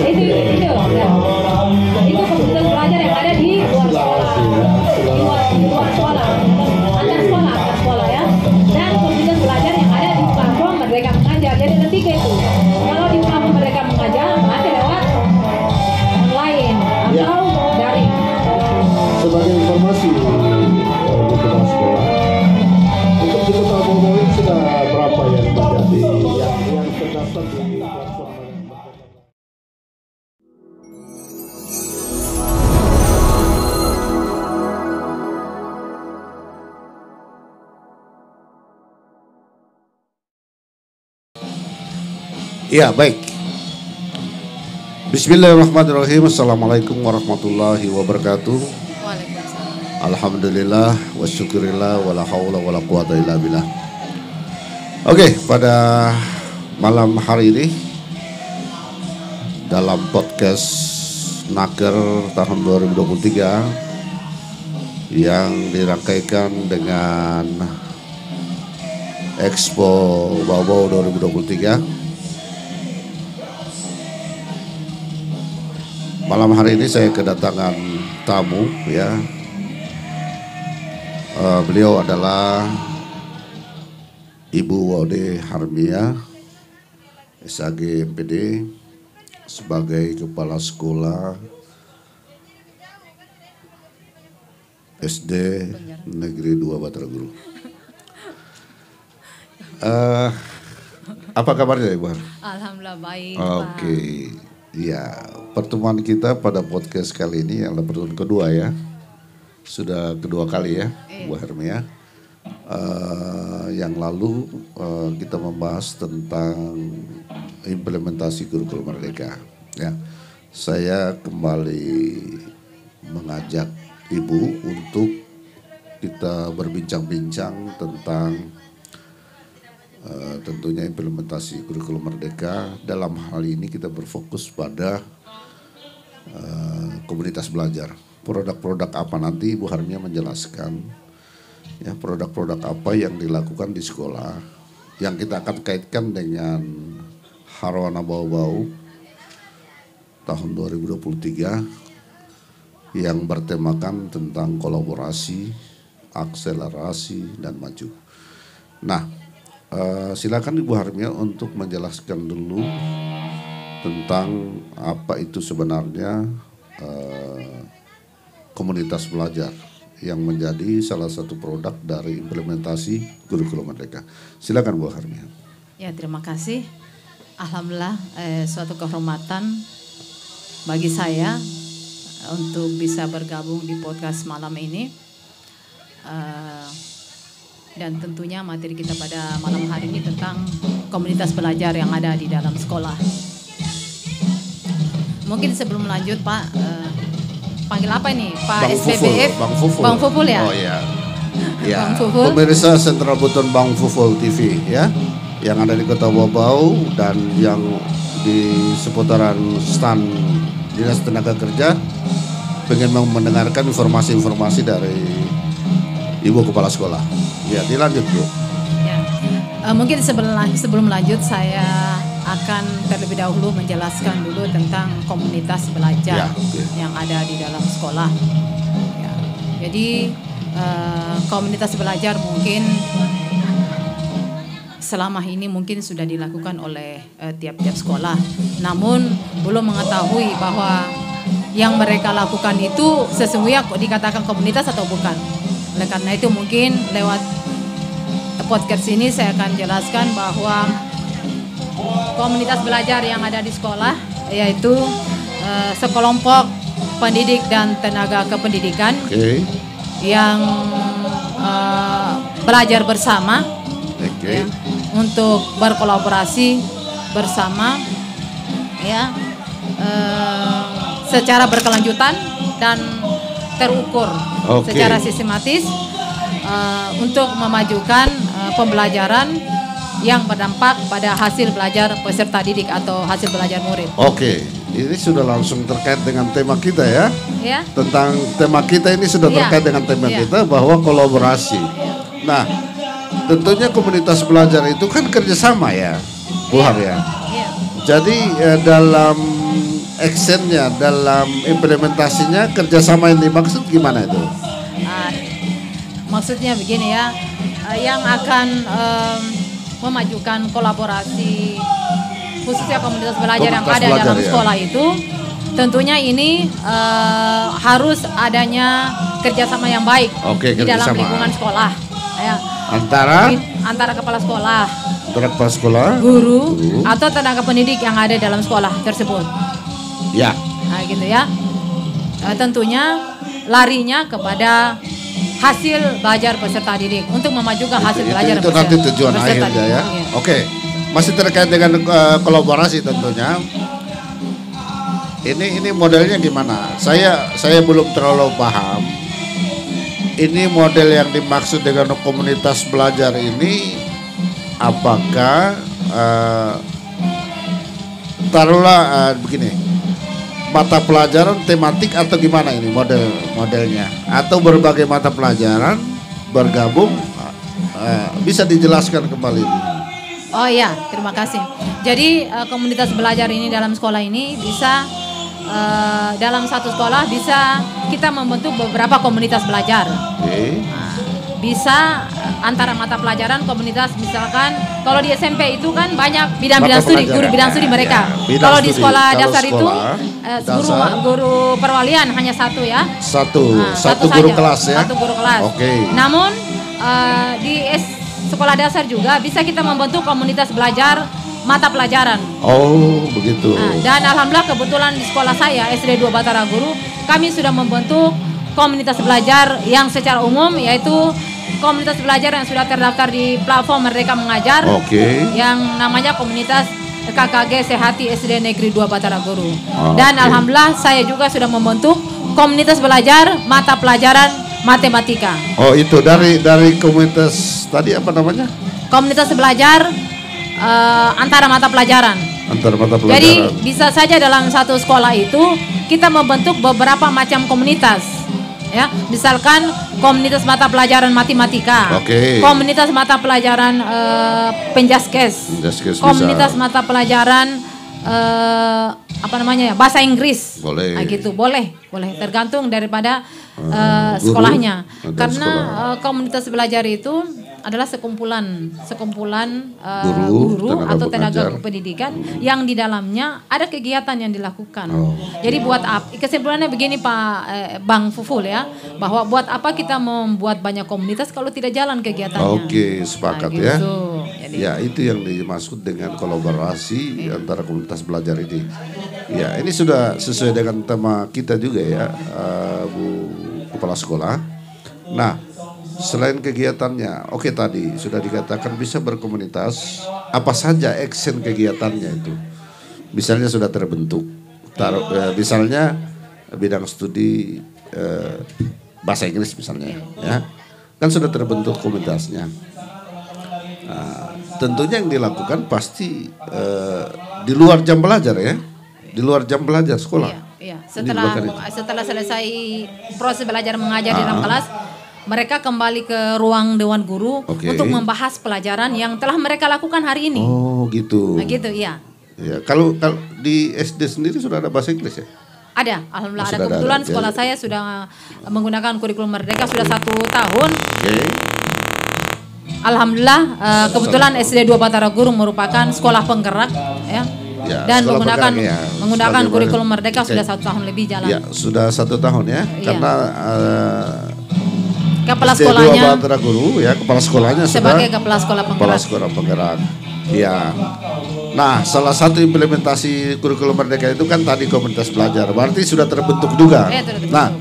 itu komunitas belajar yang ada di luar sekolah, di luar sekolah, antar sekolah ya. Dan komunitas belajar yang ada di platform Merdeka Mengajar. Jadi ada 3 itu. Kalau di platform Merdeka Mengajar nanti lewat online atau daring. Sebagai informasi di kepala sekolah, untuk di Kota Bogor ini sudah berapa yang menjadi yang terdaftar di platform Merdeka? Ya, baik. Bismillahirrahmanirrahim. Assalamualaikum warahmatullahi wabarakatuh. Waalaikumsalam. Alhamdulillah wa syukurillah wa la hawla wa la quwata illa billah. Oke, pada malam hari ini dalam podcast Naker tahun 2023 yang dirangkaikan dengan Expo Bau-Bau 2023. Malam hari ini saya kedatangan tamu ya. Beliau adalah Ibu Waude Harmia, SAG MPD, sebagai Kepala Sekolah SD Negeri 2 Batara Guru. Apa kabarnya Ibu Har? Alhamdulillah baik. Oke. Ya, pertemuan kita pada podcast kali ini adalah pertemuan kedua ya. Sudah kedua kali ya, Bu Hermia. Yang lalu kita membahas tentang implementasi kurikulum Merdeka. Ya, saya kembali mengajak Ibu untuk kita berbincang-bincang tentang tentunya implementasi kurikulum Merdeka. Dalam hal ini kita berfokus pada komunitas belajar. Produk-produk apa nanti Ibu Harmia menjelaskan ya, produk-produk apa yang dilakukan di sekolah yang kita akan kaitkan dengan Harwana Bau-Bau tahun 2023 yang bertemakan tentang kolaborasi, akselerasi dan maju. Nah, silakan Ibu Harmia untuk menjelaskan dulu tentang apa itu sebenarnya komunitas belajar yang menjadi salah satu produk dari implementasi kurikulum Merdeka. Silakan Bu Harmia. Ya, terima kasih. Alhamdulillah suatu kehormatan bagi saya untuk bisa bergabung di podcast malam ini. Dan tentunya materi kita pada malam hari ini tentang komunitas belajar yang ada di dalam sekolah. Mungkin sebelum lanjut Pak, panggil apa ini? Pak Bang SPBF? Fuful. Bang Fuful ya? Oh iya. Ya, Bang Fuful. pemirsa Sentral Buton Bang Fuful TV ya, yang ada di Kota Bau-Bau dan yang di seputaran stand Dinas Tenaga Kerja, pengen mendengarkan informasi-informasi dari Ibu Kepala Sekolah. Ya, dilanjut Bu. Ya. Mungkin sebelum lanjut saya akan terlebih dahulu menjelaskan dulu tentang komunitas belajar Ya, okay. yang ada di dalam sekolah. Ya. Jadi komunitas belajar mungkin selama ini mungkin sudah dilakukan oleh tiap-tiap sekolah. Namun belum mengetahui bahwa yang mereka lakukan itu sesungguhnya dikatakan komunitas atau bukan. Oleh karena itu mungkin lewat podcast ini saya akan jelaskan bahwa komunitas belajar yang ada di sekolah yaitu sekelompok pendidik dan tenaga kependidikan yang belajar bersama ya, untuk berkolaborasi bersama ya secara berkelanjutan dan terukur secara sistematis untuk memajukan pembelajaran yang berdampak pada hasil belajar peserta didik atau hasil belajar murid. Oke, ini sudah langsung terkait dengan tema kita ya. Ya. Tentang tema kita ini sudah terkait dengan tema kita bahwa kolaborasi. Nah, tentunya komunitas belajar itu kan kerjasama ya, Bu Har ya. Jadi dalam actionnya dalam implementasinya kerjasama yang dimaksud gimana itu? Maksudnya begini ya, yang akan memajukan kolaborasi khususnya komunitas belajar yang ada dalam sekolah itu, tentunya ini harus adanya kerjasama yang baik di dalam lingkungan sekolah. Ya. Antara kepala sekolah, guru, atau tenaga pendidik yang ada dalam sekolah tersebut. Ya. Nah, gitu ya. Tentunya larinya kepada hasil belajar peserta didik untuk memajukan hasil belajar itu nanti tujuan akhirnya ya. Oke. Masih terkait dengan kolaborasi tentunya. Ini modelnya gimana? Saya belum terlalu paham. Ini model yang dimaksud dengan komunitas belajar ini apakah taruhlah begini, mata pelajaran tematik atau gimana ini modelnya, atau berbagai mata pelajaran bergabung, bisa dijelaskan kembali ini? Oh iya, terima kasih. Jadi komunitas belajar ini dalam sekolah ini bisa dalam satu sekolah bisa kita membentuk beberapa komunitas belajar. Bisa antara mata pelajaran komunitas, misalkan kalau di SMP itu kan banyak bidang-bidang studi, guru bidang studi mereka. Kalau di sekolah dasar itu guru perwalian hanya satu ya. Satu guru kelas ya. Satu guru kelas. Namun di sekolah dasar juga bisa kita membentuk komunitas belajar mata pelajaran. Oh, begitu. Dan alhamdulillah kebetulan di sekolah saya SD 2 Batara Guru, kami sudah membentuk komunitas belajar yang secara umum, yaitu komunitas belajar yang sudah terdaftar di platform Merdeka Mengajar, yang namanya komunitas KKG Sehati SD Negeri 2 Batara Guru. Dan alhamdulillah saya juga sudah membentuk komunitas belajar mata pelajaran matematika. Oh, itu dari komunitas tadi apa namanya? Komunitas belajar antara mata pelajaran. Jadi bisa saja dalam satu sekolah itu kita membentuk beberapa macam komunitas. Ya, misalkan komunitas mata pelajaran matematika, komunitas mata pelajaran penjaskes, komunitas mata pelajaran bahasa Inggris. Boleh. Gitu, boleh tergantung daripada sekolahnya. Karena komunitas belajar itu adalah sekumpulan guru atau tenaga pendidikan yang di dalamnya ada kegiatan yang dilakukan. Jadi kesimpulannya begini Pak Bang Fuful ya, bahwa buat apa kita membuat banyak komunitas kalau tidak jalan kegiatannya. Sepakat ya. Jadi, ya, itu yang dimaksud dengan kolaborasi antara komunitas belajar ini. Ya, ini sudah sesuai dengan tema kita juga ya, Bu Kepala Sekolah. Nah, selain kegiatannya, tadi sudah dikatakan bisa berkomunitas, apa saja action kegiatannya itu? Misalnya sudah terbentuk, misalnya bidang studi bahasa Inggris misalnya, ya, kan sudah terbentuk komunitasnya. Tentunya yang dilakukan pasti di luar jam belajar ya, di luar jam belajar sekolah. Iya. Setelah selesai proses belajar mengajar di dalam kelas, mereka kembali ke ruang dewan guru untuk membahas pelajaran yang telah mereka lakukan hari ini. Oh, gitu. Nah, gitu, iya. Ya, kalau di SD sendiri sudah ada bahasa Inggris ya? Ada, alhamdulillah ada. Kebetulan sekolah saya sudah menggunakan kurikulum Merdeka sudah 1 tahun. Alhamdulillah, kebetulan SD 2 Batara Guru merupakan sekolah penggerak ya. Dan menggunakan kurikulum Merdeka sudah 1 tahun lebih jalan. Ya, sudah 1 tahun ya. Karena kepala sekolahnya Batara Guru ya, kepala sekolahnya sebagai kepala sekolah penggerak. Kepala sekolah penggerak. Ya. Nah, salah satu implementasi kurikulum Merdeka itu kan tadi komunitas belajar. Berarti sudah terbentuk juga. Nah,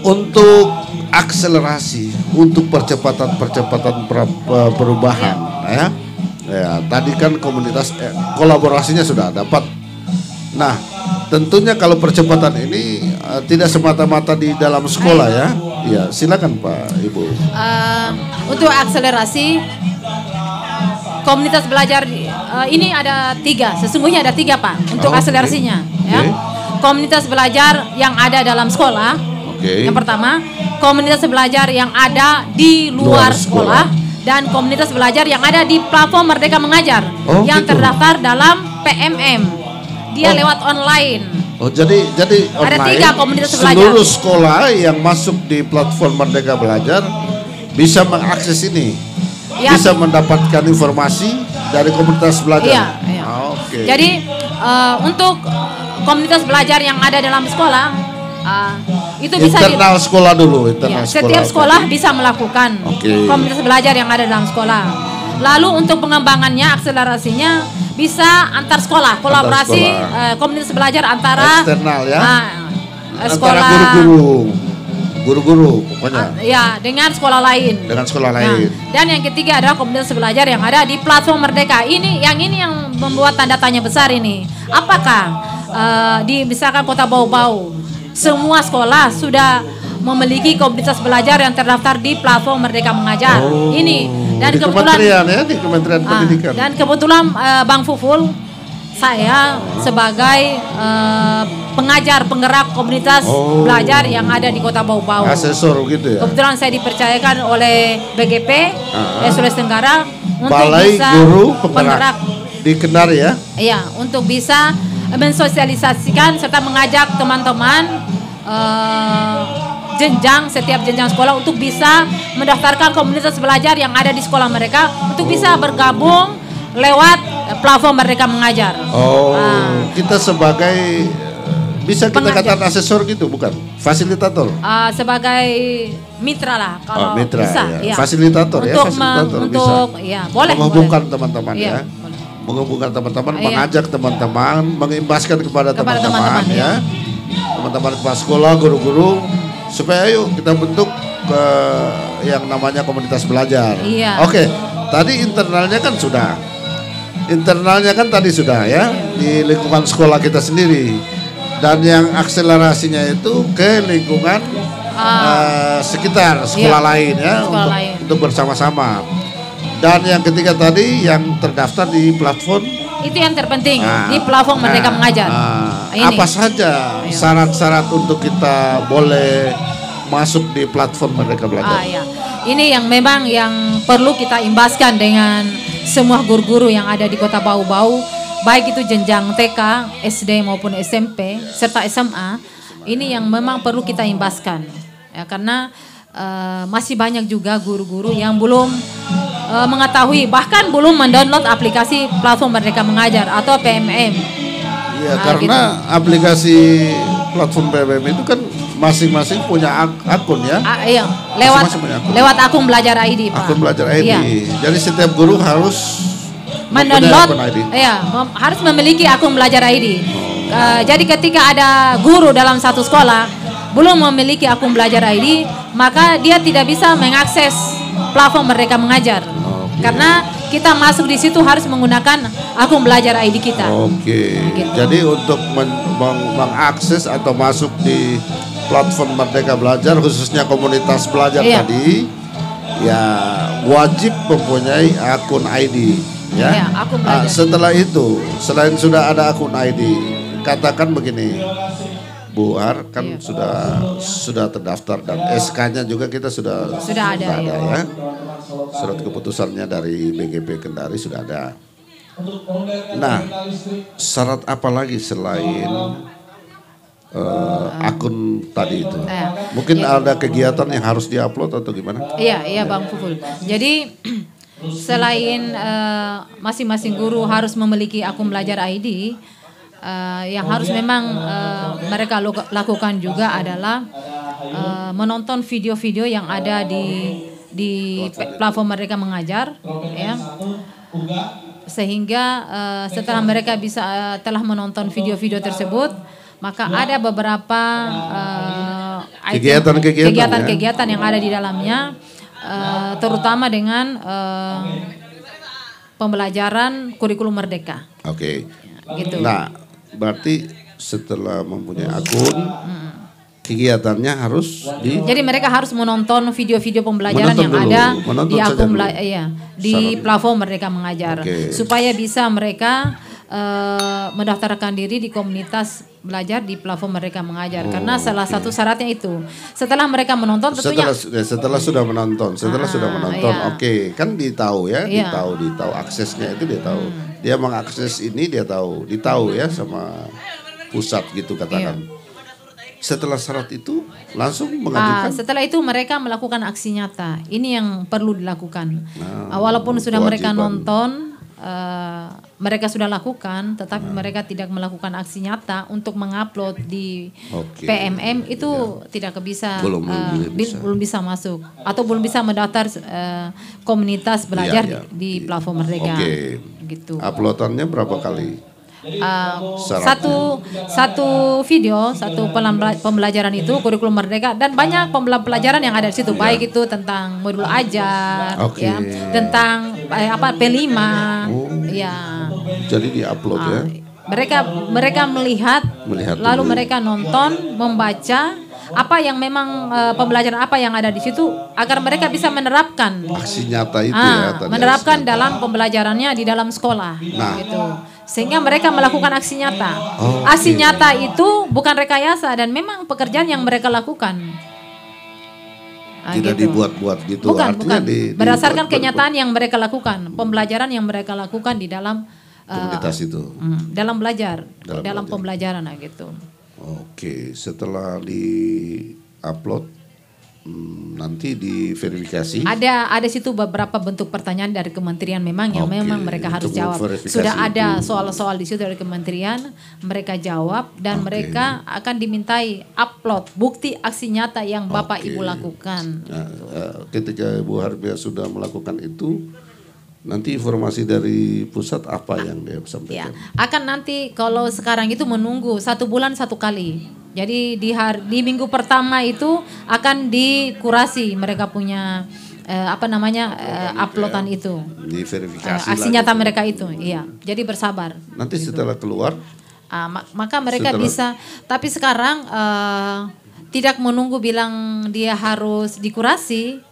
untuk akselerasi, untuk percepatan perubahan ya, tadi kan komunitas kolaborasinya sudah dapat. Nah, tentunya kalau percepatan ini tidak semata-mata di dalam sekolah ya. Ya, silakan Pak Ibu. Untuk akselerasi komunitas belajar ini ada 3. Sesungguhnya ada 3 Pak untuk akselerasinya. Ya. Komunitas belajar yang ada dalam sekolah. Yang pertama, komunitas belajar yang ada di luar sekolah. Dan komunitas belajar yang ada di platform Merdeka Mengajar yang terdaftar dalam PMM. dia lewat online. Oh, jadi Ada online 3 komunitas belajar. seluruh sekolah yang masuk di platform Merdeka Belajar bisa mengakses ini. Ya. Bisa mendapatkan informasi dari komunitas belajar. Iya, iya. Oke. Jadi untuk komunitas belajar yang ada dalam sekolah itu bisa internal sekolah dulu, internal ya, setiap sekolah bisa melakukan komunitas belajar yang ada dalam sekolah. Lalu untuk pengembangannya, akselerasinya bisa antar sekolah, kolaborasi komunitas belajar antara eksternal ya. Sekolah antara guru-guru pokoknya. Ya, dengan sekolah lain. Dengan sekolah lain. Dan yang ketiga adalah komunitas belajar yang ada di platform Merdeka. Ini yang membuat tanda tanya besar ini. Apakah di misalkan Kota Bau-Bau semua sekolah sudah memiliki komunitas belajar yang terdaftar di platform Merdeka Mengajar. Ini dan di kebetulan kementerian ya, di Kementerian Pendidikan. Dan kebetulan Bang Fuful, saya sebagai pengajar penggerak komunitas belajar yang ada di Kota Bau-Bau. Asesor gitu ya. Kebetulan saya dipercayakan oleh BGP Sulawesi Tenggara untuk Balai bisa Guru Penggerak di Kendari ya. Iya, untuk bisa mensosialisasikan serta mengajak teman-teman setiap jenjang sekolah untuk bisa mendaftarkan komunitas belajar yang ada di sekolah mereka untuk bisa bergabung lewat platform Merdeka Mengajar. Kita sebagai bisa kita katakan asesor gitu, bukan? Fasilitator. Sebagai mitra lah kalau mitra, bisa. Ya. Ya. Fasilitator untuk ya, fasilitator untuk bisa. Ya, boleh. Menghubungkan teman-teman ya. Menghubungkan teman-teman, mengajak teman-teman, mengimbaskan kepada teman-teman ya. Teman-teman kepala sekolah, guru-guru, supaya yuk kita bentuk yang namanya komunitas belajar. Iya. Oke, tadi internalnya kan sudah. Internalnya kan tadi sudah ya, di lingkungan sekolah kita sendiri. Dan yang akselerasinya itu ke lingkungan sekitar sekolah lain ya, untuk bersama-sama. Dan yang ketiga tadi yang terdaftar di platform itu yang terpenting di platform Merdeka Mengajar. Apa saja syarat-syarat untuk kita boleh masuk di platform Merdeka Belajar? Ini yang memang yang perlu kita imbaskan dengan semua guru-guru yang ada di Kota Bau-Bau, baik itu jenjang TK, SD maupun SMP serta SMA. Ini yang memang perlu kita imbaskan ya, karena masih banyak juga guru-guru yang belum mengetahui, bahkan belum mendownload aplikasi platform Merdeka Mengajar atau PMM. Iya, karena gitu. Aplikasi platform PMM itu kan masing-masing punya akun ya. Iya, lewat akun Belajar ID, Pak. Akun Belajar ID. Iya. Jadi setiap guru harus mendownload, harus memiliki akun Belajar ID. Jadi ketika ada guru dalam satu sekolah belum memiliki akun Belajar ID, maka dia tidak bisa mengakses platform Merdeka Mengajar. Karena kita masuk di situ harus menggunakan akun Belajar ID kita. Gitu. Jadi untuk mengakses atau masuk di platform Merdeka Belajar, khususnya komunitas belajar tadi, ya wajib mempunyai akun ID. Ya, akun belajar. Setelah itu, selain sudah ada akun ID, katakan begini, Bu Har kan sudah terdaftar dan SK-nya juga kita sudah ada ya. Surat keputusannya dari BGP Kendari sudah ada. Nah, syarat apa lagi selain akun tadi itu? Mungkin ada kegiatan yang harus diupload atau gimana? Iya Bang Fuful. Jadi selain masing-masing guru harus memiliki akun Belajar ID, yang harus memang mereka lakukan juga adalah menonton video-video yang ada di platform Merdeka Mengajar, ya, sehingga setelah mereka telah menonton video-video tersebut, maka ada beberapa kegiatan yang ada di dalamnya, terutama dengan pembelajaran kurikulum Merdeka. Oke. Gitu. Nah, berarti setelah mempunyai akun, kegiatannya harus jadi mereka harus menonton video-video pembelajaran yang ada di akun di platform Merdeka Mengajar, supaya bisa mereka mendaftarkan diri di komunitas belajar di platform Merdeka Mengajar. Karena salah satu syaratnya itu setelah mereka menonton tentunya setelah sudah menonton, kan ditahu ya, ditahu aksesnya itu ditahu. dia mengakses ini dia ditahu ya sama pusat gitu katakan. Setelah syarat itu langsung mengajukan. Setelah itu mereka melakukan aksi nyata. Ini yang perlu dilakukan. Walaupun sudah mereka nonton, mereka sudah lakukan, tetapi mereka tidak melakukan aksi nyata untuk mengupload di PMM itu tidak bisa, belum bisa masuk atau belum bisa mendaftar komunitas belajar di platform Merdeka. Gitu. Uploadannya berapa kali? Satu video, satu pembelajaran itu kurikulum Merdeka dan banyak pembelajaran yang ada di situ, baik itu tentang modul ajar, ya, tentang P5, ya. Jadi diupload ya. Mereka melihat lalu mereka nonton, membaca apa yang memang pembelajaran apa yang ada di situ agar mereka bisa menerapkan aksi nyata itu ya. Menerapkan dalam pembelajarannya di dalam sekolah, gitu. Sehingga mereka melakukan aksi nyata. Aksi nyata itu bukan rekayasa dan memang pekerjaan yang mereka lakukan. Tidak gitu. Dibuat-buat gitu. Bukan. Berdasarkan kenyataan yang mereka lakukan, pembelajaran yang mereka lakukan di dalam komunitas itu. Dalam belajar, dalam pembelajaran gitu. Oke, setelah di-upload nanti diverifikasi. Ada situ beberapa bentuk pertanyaan dari kementerian memang yang memang mereka harus jawab. Sudah ada soal-soal di situ dari kementerian, mereka jawab dan mereka akan dimintai upload bukti aksi nyata yang Bapak Ibu lakukan. Ketika Ibu Harbia sudah melakukan itu, nanti informasi dari pusat apa yang dia sampaikan? Akan nanti kalau sekarang itu menunggu 1 bulan 1 kali. Jadi di minggu pertama itu akan dikurasi mereka punya uploadan itu. Diverifikasi. Aksi nyata mereka itu, iya. Jadi bersabar. Nanti setelah keluar, maka mereka bisa. Tapi sekarang tidak menunggu bilang dia harus dikurasi.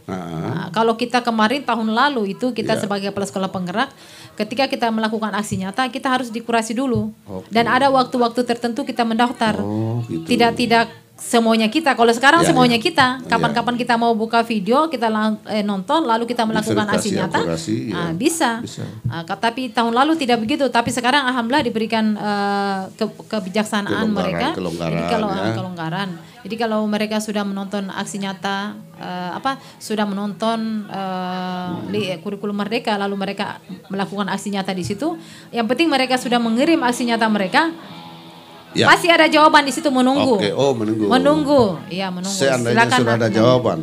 Kalau kita kemarin tahun lalu itu kita sebagai kepala sekolah penggerak, ketika kita melakukan aksi nyata kita harus dikurasi dulu. Dan ada waktu-waktu tertentu kita mendaftar. Gitu. Tidak semuanya kita. Kalau sekarang semuanya kita. Kapan-kapan kita mau buka video, kita nonton, lalu kita melakukan aksi nyata, bisa. Tapi tahun lalu tidak begitu. Tapi sekarang alhamdulillah diberikan kebijaksanaan mereka. Kelonggaran. Jadi kalau mereka sudah menonton aksi nyata, sudah menonton kurikulum Merdeka, lalu mereka melakukan aksi nyata di situ. Yang penting mereka sudah mengirim aksi nyata mereka. Pasti ada jawaban di situ menunggu. Menunggu. Iya, menunggu. Seandainya sudah ada jawaban.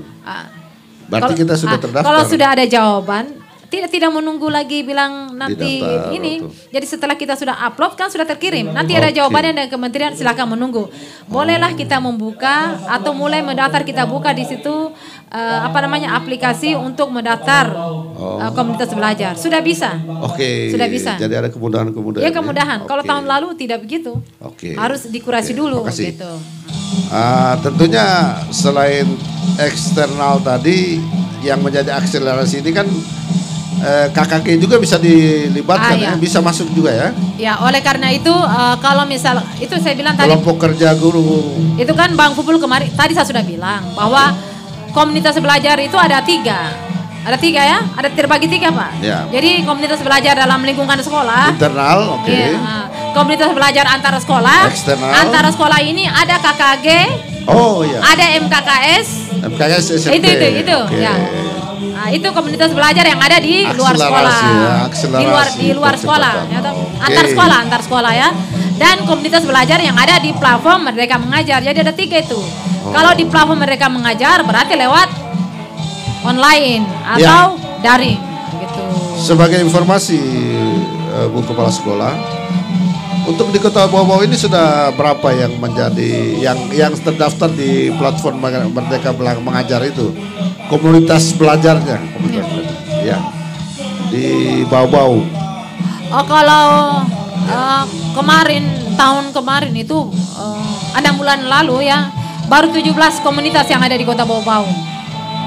Berarti kita sudah terdaftar. Kalau sudah ada jawaban, tidak menunggu lagi bilang nanti ini. Jadi setelah kita sudah upload kan sudah terkirim. Nanti ada jawabannya dari kementerian, silakan menunggu. Bolehlah kita membuka atau mulai mendaftar, kita buka di situ aplikasi untuk mendaftar komunitas belajar. Sudah bisa. Sudah bisa. Jadi ada kemudahan-kemudahan. Ya, kemudahan. Kalau tahun lalu tidak begitu. Harus dikurasi dulu gitu. Tentunya selain eksternal tadi yang menjadi akselerasi ini kan KKG juga bisa dilibatkan, bisa masuk juga ya. Ya, oleh karena itu kalau misal itu saya bilang tadi kelompok kerja guru. Itu kan Bang Fuful kemarin tadi saya sudah bilang bahwa komunitas belajar itu ada 3. Ada 3 ya, ada terbagi 3 Pak. Jadi komunitas belajar dalam lingkungan sekolah. Internal, komunitas belajar antar sekolah. Eksternal. Antara sekolah ini ada KKG. Ada MKKS. SMP. Itu. Ya. Itu komunitas belajar yang ada di luar sekolah, di luar sekolah, antar sekolah ya. Dan komunitas belajar yang ada di platform Merdeka Mengajar. Jadi ada 3 itu. Kalau di platform Merdeka Mengajar berarti lewat online atau daring, gitu. Sebagai informasi Bu Kepala Sekolah, untuk di Kota Bau-Bau ini sudah berapa yang menjadi yang terdaftar di platform Merdeka Mengajar itu? Komunitas belajarnya, di Bau-Bau. Kalau tahun kemarin itu 6 bulan lalu ya, baru 17 komunitas yang ada di Kota Bau-Bau.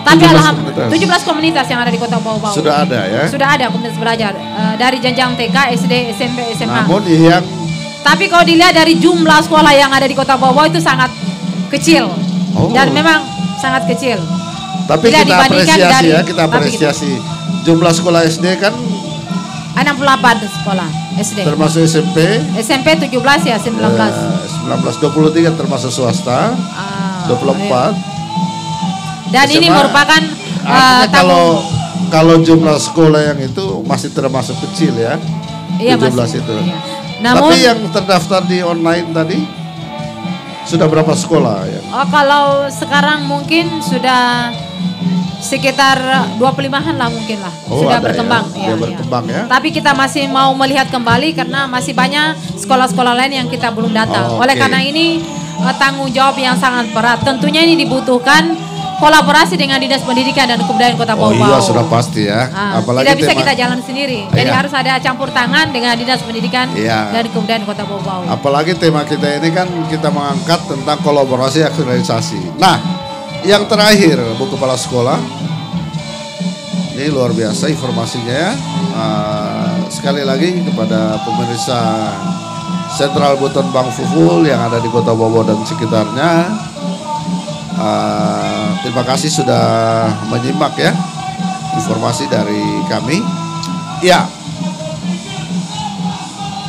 Tapi alhamdulillah 17 komunitas yang ada di Kota Bau-Bau. Sudah ada ya? Sudah ada komunitas belajar dari jenjang TK, SD, SMP, SMA. Namun tapi kalau dilihat dari jumlah sekolah yang ada di Kota Bau-Bau itu sangat kecil. Dan memang sangat kecil. Tapi kita apresiasi kita apresiasi. Jumlah sekolah SD kan 68 sekolah. SD. Termasuk SMP? SMP 17 ya, 19. 1923 termasuk swasta. 24. Dan SMA, ini merupakan artinya kalau jumlah sekolah yang itu masih termasuk kecil ya. Iya, 17 masih. itu. Iya. Namun, tapi yang terdaftar di online tadi sudah berapa sekolah ya? kalau sekarang mungkin sudah sekitar 25-an lah mungkin lah. Sudah berkembang. Ya? Berkembang ya. Tapi kita masih mau melihat kembali karena masih banyak sekolah-sekolah lain yang kita belum datang. Oleh karena ini tanggung jawab yang sangat berat. Tentunya ini dibutuhkan kolaborasi dengan Dinas Pendidikan dan Kebudayaan Kota Bau-Bau. Iya, sudah pasti ya. Apalagi tidak bisa kita jalan sendiri. Jadi harus ada campur tangan dengan Dinas Pendidikan dan Kebudayaan Kota Bau-Bau. Apalagi tema kita ini kan kita mengangkat tentang kolaborasi akselerasi. Nah, yang terakhir Bu Kepala Sekolah, ini luar biasa informasinya ya. Sekali lagi kepada pemirsa Sentral Buton Bang Fuful yang ada di Kota Bau-Bau dan sekitarnya, terima kasih sudah menyimak ya informasi dari kami. Ya,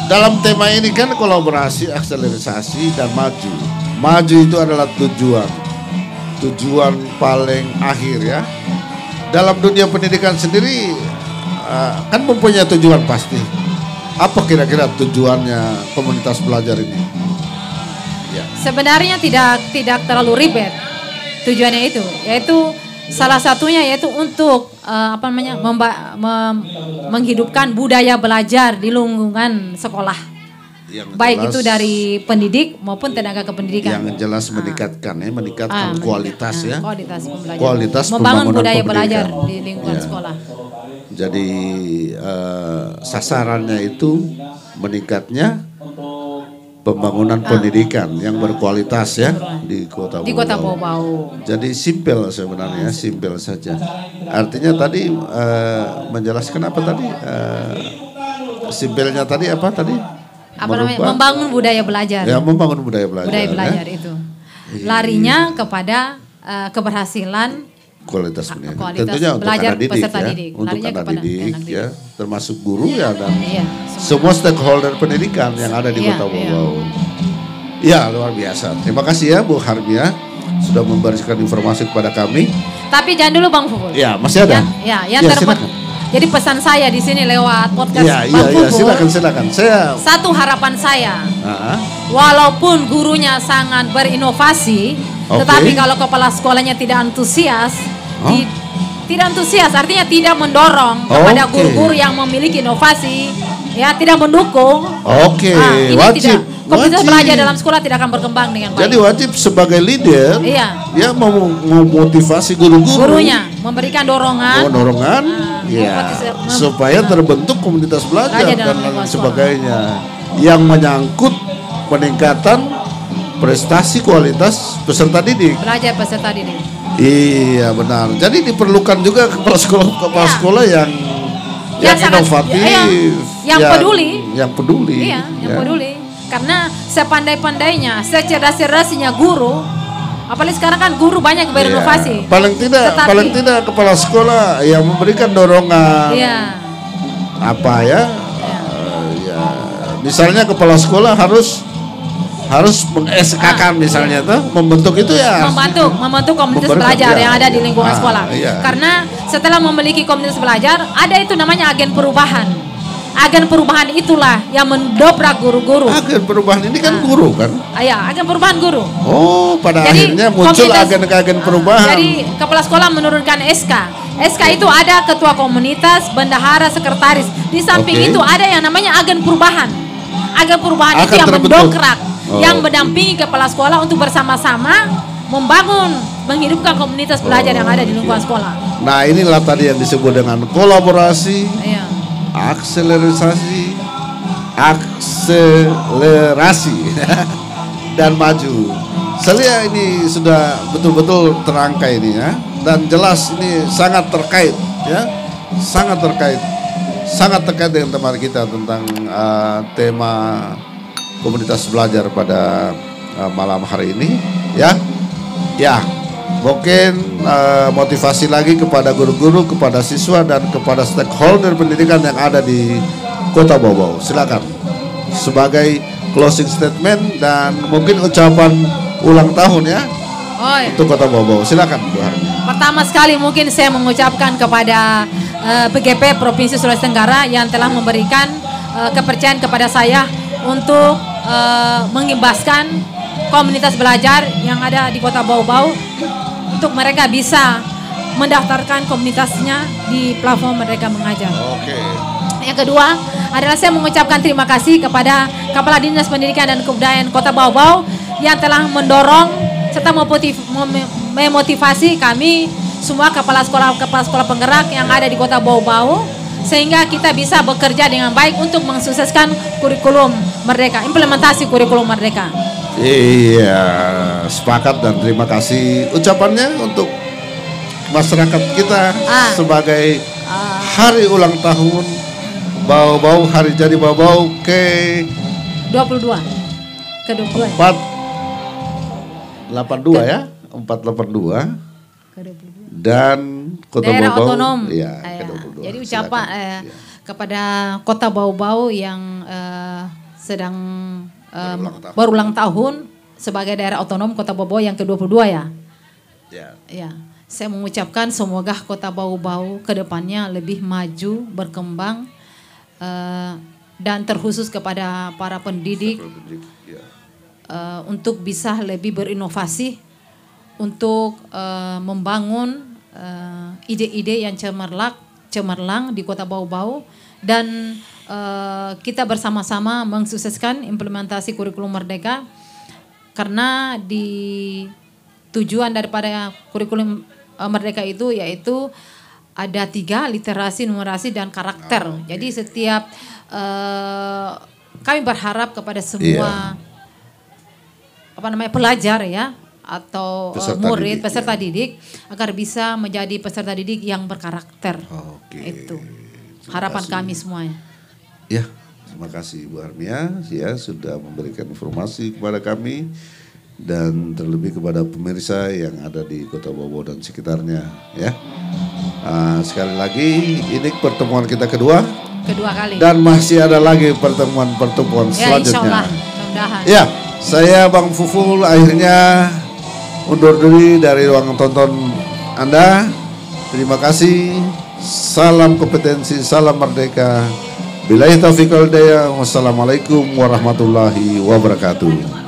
dalam tema ini kan kolaborasi, akselerasi dan maju. Maju itu adalah tujuan paling akhir ya. Dalam dunia pendidikan sendiri kan mempunyai tujuan pasti. Apa kira-kira tujuannya komunitas belajar ini? Ya. Sebenarnya tidak terlalu ribet tujuannya itu, yaitu salah satunya yaitu untuk menghidupkan budaya belajar di lingkungan sekolah. Baik itu dari pendidik maupun tenaga kependidikan. Yang jelas meningkatkan kualitas ya. Kualitas membangun budaya belajar di lingkungan sekolah. Jadi sasarannya itu meningkatnya pembangunan pendidikan yang berkualitas ya di Kota Bau-Bau. Jadi simpel sebenarnya, simpel saja. Artinya tadi menjelaskan apa tadi? Simpelnya tadi apa tadi? Membangun budaya belajar. Ya, membangun budaya belajar. Budaya belajar ya? Itu. Larinya kepada keberhasilan kualitas pendidikan. Tentunya untuk belajar anak didik peserta ya. didik. Untuk anak didik ya, termasuk guru ya dan semua stakeholder pendidikan yang ada di Kota Bau-Bau. Ya, luar biasa. Terima kasih ya Bu Harbia sudah memberikan informasi kepada kami. Tapi jangan dulu Bang Fuful. Ya, masih ada. Jadi pesan saya di sini lewat podcast Bang Fuful. Silakan. Satu harapan saya. Walaupun gurunya sangat berinovasi, tetapi kalau kepala sekolahnya tidak antusias, tidak antusias artinya tidak mendorong kepada guru-guru yang memiliki inovasi, ya tidak mendukung. Ini wajib. Komunitas belajar dalam sekolah tidak akan berkembang dengan baik. Jadi wajib sebagai leader, ya memotivasi gurunya, memberikan dorongan, supaya terbentuk komunitas belajar dan lain sebagainya, yang menyangkut peningkatan prestasi kualitas peserta didik. Belajar peserta didik. Iya benar. Jadi diperlukan juga kepala sekolah yang inovatif, yang peduli. Yang peduli. Yang peduli. Karena sepandai-pandainya, secerdas-cerdasnya guru, apalagi sekarang kan guru banyak berinovasi. Paling tidak kepala sekolah yang memberikan dorongan. Misalnya kepala sekolah harus meng-SK-kan misalnya membentuk itu ya. Membentuk komunitas belajar yang ada di lingkungan sekolah. Karena setelah memiliki komunitas belajar, ada itu namanya agen perubahan. Agen perubahan itulah yang mendobrak guru-guru. Agen perubahan ini kan guru kan? Agen perubahan guru. Pada akhirnya muncul agen perubahan. Jadi kepala sekolah menurunkan SK. SK itu ada ketua komunitas, bendahara, sekretaris. Di samping itu ada yang namanya agen perubahan. Agen perubahan itu yang mendongkrak, yang mendampingi kepala sekolah untuk bersama-sama menghidupkan komunitas belajar yang ada di lingkungan sekolah. Nah, inilah tadi yang disebut dengan kolaborasi. Akselerasi dan maju. Saya ini sudah betul-betul terangkai ini ya, dan jelas ini sangat terkait dengan tema kita tentang tema komunitas belajar pada malam hari ini ya. Mungkin motivasi lagi kepada guru-guru, kepada siswa dan kepada stakeholder pendidikan yang ada di Kota Bau-Bau. Silakan sebagai closing statement dan mungkin ucapan ulang tahun ya untuk Kota Bau-Bau. Silakan Bu Harmia. Pertama sekali mungkin saya mengucapkan kepada PGP Provinsi Sulawesi Tenggara yang telah memberikan kepercayaan kepada saya untuk mengimbaskan komunitas belajar yang ada di Kota Bau-Bau untuk mereka bisa mendaftarkan komunitasnya di platform Merdeka Mengajar. Oke. Yang kedua adalah saya mengucapkan terima kasih kepada Kepala Dinas Pendidikan dan Kebudayaan Kota Bau-Bau yang telah mendorong serta memotivasi kami semua kepala sekolah penggerak yang ada di Kota Bau-Bau sehingga kita bisa bekerja dengan baik untuk mensukseskan kurikulum Merdeka, implementasi kurikulum Merdeka. Iya, sepakat dan terima kasih ucapannya untuk masyarakat kita sebagai hari ulang tahun Bau-Bau, hari jadi Bau-Bau ke 22 ke 22 482 ya 482 ke 22 dan Kota daerah Bau-Bau otonom ya, ke 22. Jadi ucapan kepada Kota Bau-Bau yang sedang berulang tahun sebagai daerah otonom Kota Bau-Bau yang ke-22 ya. Ya. Saya mengucapkan semoga Kota Bau-Bau ke depannya lebih maju, berkembang dan terkhusus kepada para pendidik untuk bisa lebih berinovasi untuk membangun ide-ide yang cemerlang di Kota Bau-Bau dan kita bersama-sama mensukseskan implementasi kurikulum Merdeka karena di tujuan daripada kurikulum Merdeka itu yaitu ada 3, literasi, numerasi, dan karakter. Jadi setiap kami berharap kepada semua pelajar ya atau murid, peserta didik agar bisa menjadi peserta didik yang berkarakter. Itu harapan kami semuanya. Ya, terima kasih Bu Harmia ya sudah memberikan informasi kepada kami. Dan terlebih kepada pemirsa yang ada di Kota Bau-Bau dan sekitarnya ya. Sekali lagi ini pertemuan kita kedua kali dan masih ada lagi pertemuan selanjutnya. Ya, saya Bang Fuful akhirnya undur diri dari ruang tonton Anda. Terima kasih. Salam kompetensi, salam merdeka. Billahi taufiq wal hidayah. Wassalamualaikum warahmatullahi wabarakatuh.